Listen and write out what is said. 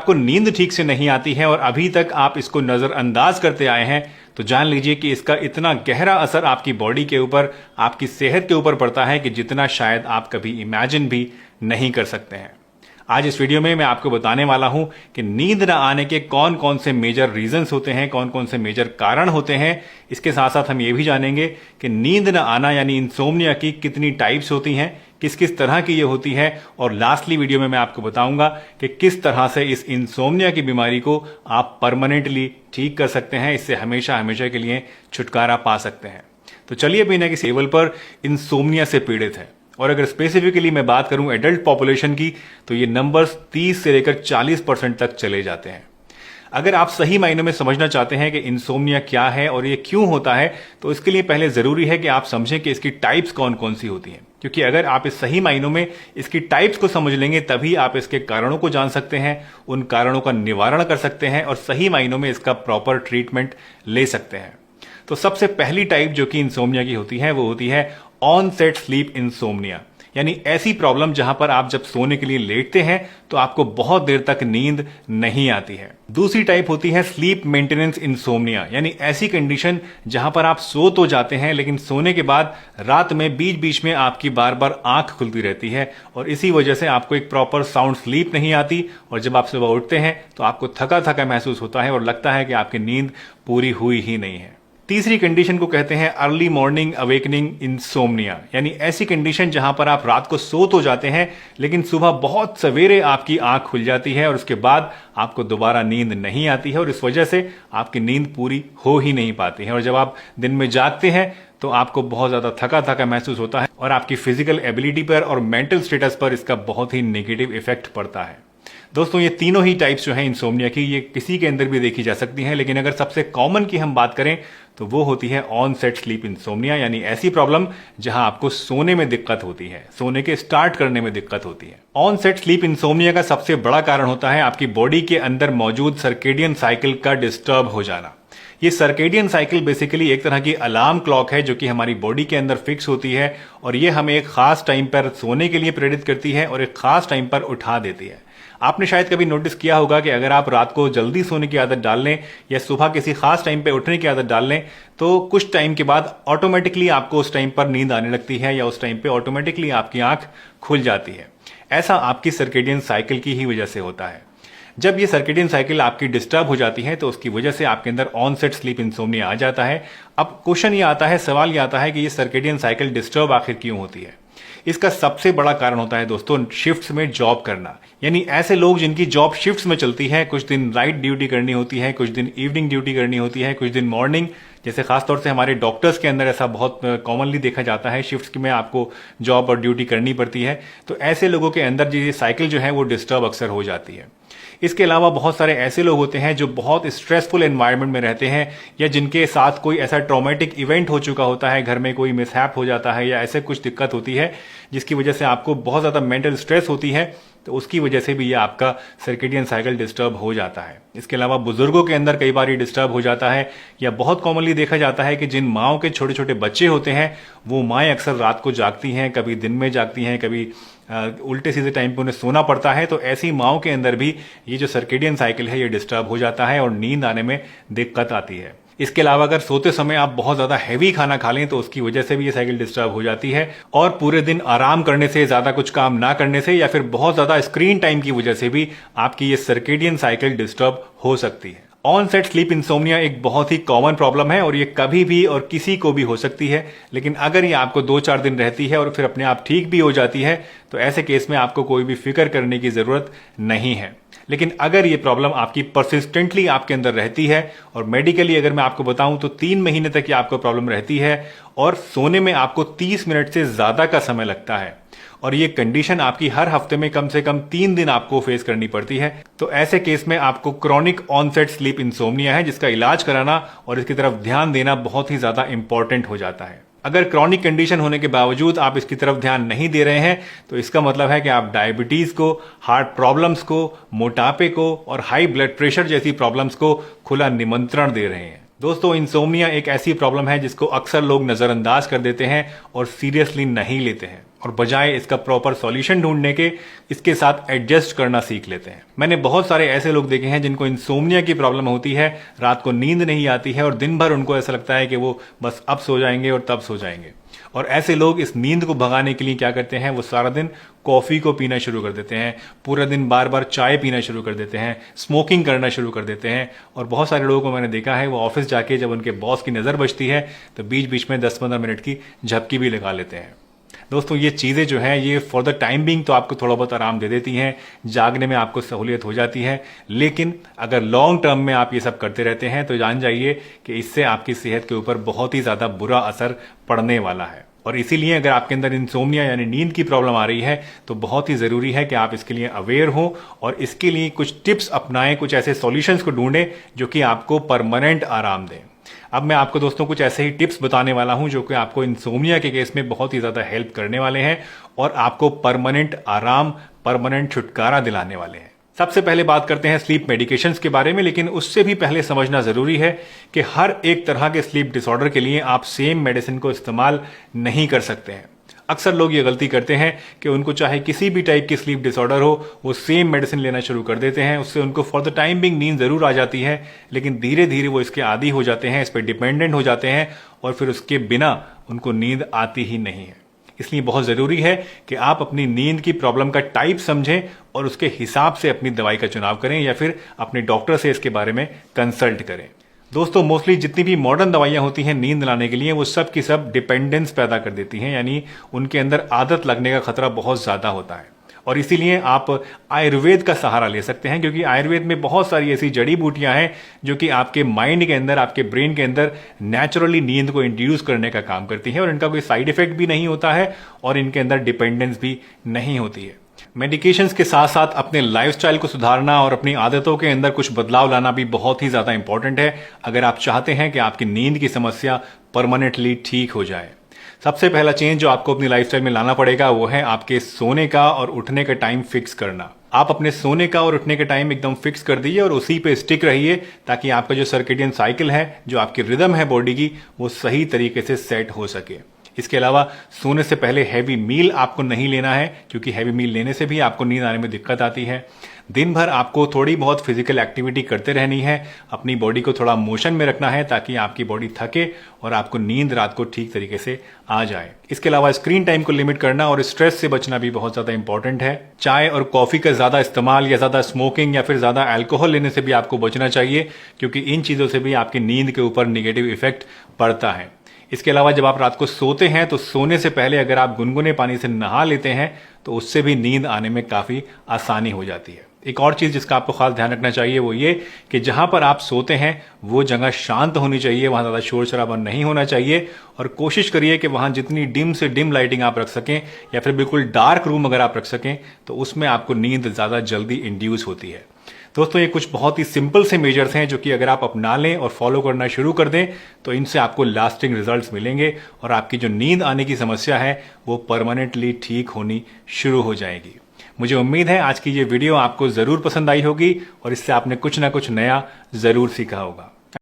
आपको नींद ठीक से नहीं आती है और अभी तक आप इसको नजरअंदाज करते आए हैं तो जान लीजिए कि इसका इतना गहरा असर आपकी बॉडी के ऊपर, आपकी सेहत के ऊपर पड़ता है कि जितना शायद आप कभी इमेजिन भी नहीं कर सकते हैं। आज इस वीडियो में मैं आपको बताने वाला हूं कि नींद न आने के कौन कौन से मेजर रीजंस होते हैं, कौन कौन से मेजर कारण होते हैं। इसके साथ साथ हम ये भी जानेंगे कि नींद न आना यानी इंसोम्निया की कितनी टाइप्स होती हैं, किस किस तरह की ये होती है, और लास्टली वीडियो में मैं आपको बताऊंगा कि किस तरह से इस इंसोम्निया की बीमारी को आप परमानेंटली ठीक कर सकते हैं, इससे हमेशा हमेशा के लिए छुटकारा पा सकते हैं। तो चलिए बिना किसी लेवल पर इंसोम्निया से पीड़ित है, और अगर स्पेसिफिकली मैं बात करूं एडल्ट पॉपुलेशन की, तो ये नंबर्स 30 से लेकर 40% तक चले जाते हैं। अगर आप सही मायनों में समझना चाहते हैं कि इंसोम्निया क्या है और ये क्यों होता है, तो इसके लिए पहले जरूरी है कि आप समझें कि इसकी टाइप्स कौन कौन सी होती हैं, क्योंकि अगर आप इस सही मायनों में इसकी टाइप्स को समझ लेंगे तभी आप इसके कारणों को जान सकते हैं, उन कारणों का निवारण कर सकते हैं और सही मायनों में इसका प्रॉपर ट्रीटमेंट ले सकते हैं। तो सबसे पहली टाइप जो कि इंसोम्निया की होती है वो होती है ऑनसेट स्लीप इंसोम्निया, यानी ऐसी प्रॉब्लम जहां पर आप जब सोने के लिए लेटते हैं तो आपको बहुत देर तक नींद नहीं आती है। दूसरी टाइप होती है स्लीप मेंटेनेंस इंसोम्निया, यानी ऐसी कंडीशन जहां पर आप सो तो जाते हैं लेकिन सोने के बाद रात में बीच बीच में आपकी बार बार आंख खुलती रहती है और इसी वजह से आपको एक प्रॉपर साउंड स्लीप नहीं आती, और जब आप सुबह उठते हैं तो आपको थका थका महसूस होता है और लगता है कि आपकी नींद पूरी हुई ही नहीं है। तीसरी कंडीशन को कहते हैं अर्ली मॉर्निंग अवेकनिंग इंसोम्निया, यानी ऐसी कंडीशन जहां पर आप रात को सो तो जाते हैं लेकिन सुबह बहुत सवेरे आपकी आंख खुल जाती है और उसके बाद आपको दोबारा नींद नहीं आती है और इस वजह से आपकी नींद पूरी हो ही नहीं पाती है, और जब आप दिन में जागते हैं तो आपको बहुत ज्यादा थका थका महसूस होता है और आपकी फिजिकल एबिलिटी पर और मेंटल स्टेटस पर इसका बहुत ही नेगेटिव इफेक्ट पड़ता है। दोस्तों, ये तीनों ही टाइप्स जो हैं इंसोम्निया की, ये किसी के अंदर भी देखी जा सकती हैं, लेकिन अगर सबसे कॉमन की हम बात करें तो वो होती है ऑनसेट स्लीप इंसोम्निया, यानी ऐसी प्रॉब्लम जहां आपको सोने में दिक्कत होती है, सोने के स्टार्ट करने में दिक्कत होती है। ऑनसेट स्लीप इंसोम्निया का सबसे बड़ा कारण होता है आपकी बॉडी के अंदर मौजूद सर्केडियन साइकिल का डिस्टर्ब हो जाना। ये सर्केडियन साइकिल बेसिकली एक तरह की अलार्म क्लॉक है जो कि हमारी बॉडी के अंदर फिक्स होती है और ये हमें एक खास टाइम पर सोने के लिए प्रेरित करती है और एक खास टाइम पर उठा देती है। आपने शायद कभी नोटिस किया होगा कि अगर आप रात को जल्दी सोने की आदत डाल लें या सुबह किसी खास टाइम पे उठने की आदत डाल लें तो कुछ टाइम के बाद ऑटोमेटिकली आपको उस टाइम पर नींद आने लगती है या उस टाइम पे ऑटोमेटिकली आपकी आंख खुल जाती है। ऐसा आपकी सर्केडियन साइकिल की ही वजह से होता है। जब ये सर्केडियन साइकिल आपकी डिस्टर्ब हो जाती है तो उसकी वजह से आपके अंदर ऑनसेट स्लीप इंसोम्निया आ जाता है। अब क्वेश्चन ये आता है, सवाल ये आता है कि ये सर्केडियन साइकिल डिस्टर्ब आखिर क्यों होती है। इसका सबसे बड़ा कारण होता है दोस्तों शिफ्ट्स में जॉब करना, यानी ऐसे लोग जिनकी जॉब शिफ्ट्स में चलती है, कुछ दिन नाइट ड्यूटी करनी होती है, कुछ दिन इवनिंग ड्यूटी करनी होती है, कुछ दिन मॉर्निंग, जैसे खासतौर से हमारे डॉक्टर्स के अंदर ऐसा बहुत कॉमनली देखा जाता है, शिफ्ट्स में आपको जॉब और ड्यूटी करनी पड़ती है। तो ऐसे लोगों के अंदर ये साइकिल जो है वो डिस्टर्ब अक्सर हो जाती है। इसके अलावा बहुत सारे ऐसे लोग होते हैं जो बहुत स्ट्रेसफुल एनवायरनमेंट में रहते हैं या जिनके साथ कोई ऐसा ट्रॉमेटिक इवेंट हो चुका होता है, घर में कोई मिसहैप हो जाता है या ऐसे कुछ दिक्कत होती है जिसकी वजह से आपको बहुत ज्यादा मेंटल स्ट्रेस होती है, तो उसकी वजह से भी ये आपका सर्केडियन साइकिल डिस्टर्ब हो जाता है। इसके अलावा बुजुर्गों के अंदर कई बार ये डिस्टर्ब हो जाता है, या बहुत कॉमनली देखा जाता है कि जिन माओं के छोटे छोटे बच्चे होते हैं वो माएँ अक्सर रात को जागती हैं, कभी दिन में जागती हैं, कभी उल्टे सीधे टाइम पे उन्हें सोना पड़ता है। तो ऐसी माओं के अंदर भी ये जो सर्केडियन साइकिल है ये डिस्टर्ब हो जाता है और नींद आने में दिक्कत आती है। इसके अलावा अगर सोते समय आप बहुत ज्यादा हैवी खाना खा लें तो उसकी वजह से भी ये साइकिल डिस्टर्ब हो जाती है, और पूरे दिन आराम करने से, ज्यादा कुछ काम ना करने से या फिर बहुत ज्यादा स्क्रीन टाइम की वजह से भी आपकी ये सर्केडियन साइकिल डिस्टर्ब हो सकती है। ऑनसेट स्लीप इंसोम्निया एक बहुत ही कॉमन प्रॉब्लम है और ये कभी भी और किसी को भी हो सकती है, लेकिन अगर ये आपको 2-4 दिन रहती है और फिर अपने आप ठीक भी हो जाती है तो ऐसे केस में आपको कोई भी फिक्र करने की जरूरत नहीं है। लेकिन अगर ये प्रॉब्लम आपकी परसिस्टेंटली आपके अंदर रहती है, और मेडिकली अगर मैं आपको बताऊं तो 3 महीने तक ये आपको प्रॉब्लम रहती है और सोने में आपको 30 मिनट से ज्यादा का समय लगता है, और ये कंडीशन आपकी हर हफ्ते में कम से कम 3 दिन आपको फेस करनी पड़ती है, तो ऐसे केस में आपको क्रॉनिक ऑनसेट स्लीप इंसोम्निया है जिसका इलाज कराना और इसकी तरफ ध्यान देना बहुत ही ज्यादा इंपॉर्टेंट हो जाता है। अगर क्रॉनिक कंडीशन होने के बावजूद आप इसकी तरफ ध्यान नहीं दे रहे हैं तो इसका मतलब है कि आप डायबिटीज को, हार्ट प्रॉब्लम्स को, मोटापे को और हाई ब्लड प्रेशर जैसी प्रॉब्लम्स को खुला निमंत्रण दे रहे हैं। दोस्तों, इंसोम्निया एक ऐसी प्रॉब्लम है जिसको अक्सर लोग नजरअंदाज कर देते हैं और सीरियसली नहीं लेते हैं और बजाय इसका प्रॉपर सॉल्यूशन ढूंढने के इसके साथ एडजस्ट करना सीख लेते हैं। मैंने बहुत सारे ऐसे लोग देखे हैं जिनको इंसोम्निया की प्रॉब्लम होती है, रात को नींद नहीं आती है और दिन भर उनको ऐसा लगता है कि वो बस अब सो जाएंगे और तब सो जाएंगे। और ऐसे लोग इस नींद को भगाने के लिए क्या करते हैं, वो सारा दिन कॉफी को पीना शुरू कर देते हैं, पूरा दिन बार बार चाय पीना शुरू कर देते हैं, स्मोकिंग करना शुरू कर देते हैं। और बहुत सारे लोगों को मैंने देखा है वो ऑफिस जाके जब उनके बॉस की नजर बचती है तो बीच बीच में 10-15 मिनट की झपकी भी लगा लेते हैं। दोस्तों, ये चीज़ें जो हैं ये फॉर द टाइम बिंग तो आपको थोड़ा बहुत आराम दे देती हैं, जागने में आपको सहूलियत हो जाती है, लेकिन अगर लॉन्ग टर्म में आप ये सब करते रहते हैं तो जान जाइए कि इससे आपकी सेहत के ऊपर बहुत ही ज़्यादा बुरा असर पड़ने वाला है। और इसीलिए अगर आपके अंदर इंसोम्निया यानी नींद की प्रॉब्लम आ रही है तो बहुत ही ज़रूरी है कि आप इसके लिए अवेयर हो और इसके लिए कुछ टिप्स अपनाएं, कुछ ऐसे सॉल्यूशंस को ढूंढें जो कि आपको परमानेंट आराम दें। अब मैं आपको दोस्तों कुछ ऐसे ही टिप्स बताने वाला हूं जो कि आपको इंसोम्निया के केस में बहुत ही ज़्यादा हेल्प करने वाले हैं और आपको परमानेंट आराम, परमानेंट छुटकारा दिलाने वाले हैं। सबसे पहले बात करते हैं स्लीप मेडिकेशंस के बारे में, लेकिन उससे भी पहले समझना जरूरी है कि हर एक तरह के स्लीप डिसऑर्डर के लिए आप सेम मेडिसिन को इस्तेमाल नहीं कर सकते हैं। अक्सर लोग ये गलती करते हैं कि उनको चाहे किसी भी टाइप की स्लीप डिसऑर्डर हो वो सेम मेडिसिन लेना शुरू कर देते हैं। उससे उनको फॉर द टाइम बिंग नींद जरूर आ जाती है, लेकिन धीरे धीरे वो इसके आदी हो जाते हैं, इस पर डिपेंडेंट हो जाते हैं और फिर उसके बिना उनको नींद आती ही नहीं है। इसलिए बहुत ज़रूरी है कि आप अपनी नींद की प्रॉब्लम का टाइप समझें और उसके हिसाब से अपनी दवाई का चुनाव करें या फिर अपने डॉक्टर से इसके बारे में कंसल्ट करें। दोस्तों, मोस्टली जितनी भी मॉडर्न दवाइयां होती हैं नींद लाने के लिए वो सब की सब डिपेंडेंस पैदा कर देती हैं, यानी उनके अंदर आदत लगने का खतरा बहुत ज़्यादा होता है। और इसीलिए आप आयुर्वेद का सहारा ले सकते हैं, क्योंकि आयुर्वेद में बहुत सारी ऐसी जड़ी बूटियां हैं जो कि आपके माइंड के अंदर, आपके ब्रेन के अंदर नेचुरली नींद को इंड्यूस करने का काम करती हैं और इनका कोई साइड इफेक्ट भी नहीं होता है और इनके अंदर डिपेंडेंस भी नहीं होती है। मेडिकेशंस के साथ साथ अपने लाइफस्टाइल को सुधारना और अपनी आदतों के अंदर कुछ बदलाव लाना भी बहुत ही ज़्यादा इंपॉर्टेंट है अगर आप चाहते हैं कि आपकी नींद की समस्या परमानेंटली ठीक हो जाए। सबसे पहला चेंज जो आपको अपनी लाइफस्टाइल में लाना पड़ेगा वो है आपके सोने का और उठने का टाइम फिक्स करना। आप अपने सोने का और उठने का टाइम एकदम फिक्स कर दीजिए और उसी पे स्टिक रहिए ताकि आपका जो सर्केडियन साइकिल है, जो आपकी रिदम है बॉडी की, वो सही तरीके से सेट हो सके। इसके अलावा सोने से पहले हैवी मील आपको नहीं लेना है, क्योंकि हैवी मील लेने से भी आपको नींद आने में दिक्कत आती है। दिन भर आपको थोड़ी बहुत फिजिकल एक्टिविटी करते रहनी है, अपनी बॉडी को थोड़ा मोशन में रखना है ताकि आपकी बॉडी थके और आपको नींद रात को ठीक तरीके से आ जाए। इसके अलावा स्क्रीन टाइम को लिमिट करना और स्ट्रेस से बचना भी बहुत ज्यादा इंपॉर्टेंट है। चाय और कॉफी का ज्यादा इस्तेमाल या ज्यादा स्मोकिंग या फिर ज्यादा अल्कोहल लेने से भी आपको बचना चाहिए, क्योंकि इन चीजों से भी आपकी नींद के ऊपर निगेटिव इफेक्ट पड़ता है। इसके अलावा जब आप रात को सोते हैं तो सोने से पहले अगर आप गुनगुने पानी से नहा लेते हैं तो उससे भी नींद आने में काफी आसानी हो जाती है। एक और चीज जिसका आपको खास ध्यान रखना चाहिए वो ये कि जहां पर आप सोते हैं वो जगह शांत होनी चाहिए, वहां ज्यादा शोर शराबा नहीं होना चाहिए और कोशिश करिए कि वहां जितनी डिम से डिम लाइटिंग आप रख सकें या फिर बिल्कुल डार्क रूम अगर आप रख सकें तो उसमें आपको नींद ज्यादा जल्दी इंड्यूस होती है। दोस्तों, ये कुछ बहुत ही सिंपल से मेजर्स हैं जो कि अगर आप अपना लें और फॉलो करना शुरू कर दें तो इनसे आपको लास्टिंग रिजल्ट्स मिलेंगे और आपकी जो नींद आने की समस्या है वो परमानेंटली ठीक होनी शुरू हो जाएगी। मुझे उम्मीद है आज की ये वीडियो आपको जरूर पसंद आई होगी और इससे आपने कुछ ना कुछ नया जरूर सीखा होगा।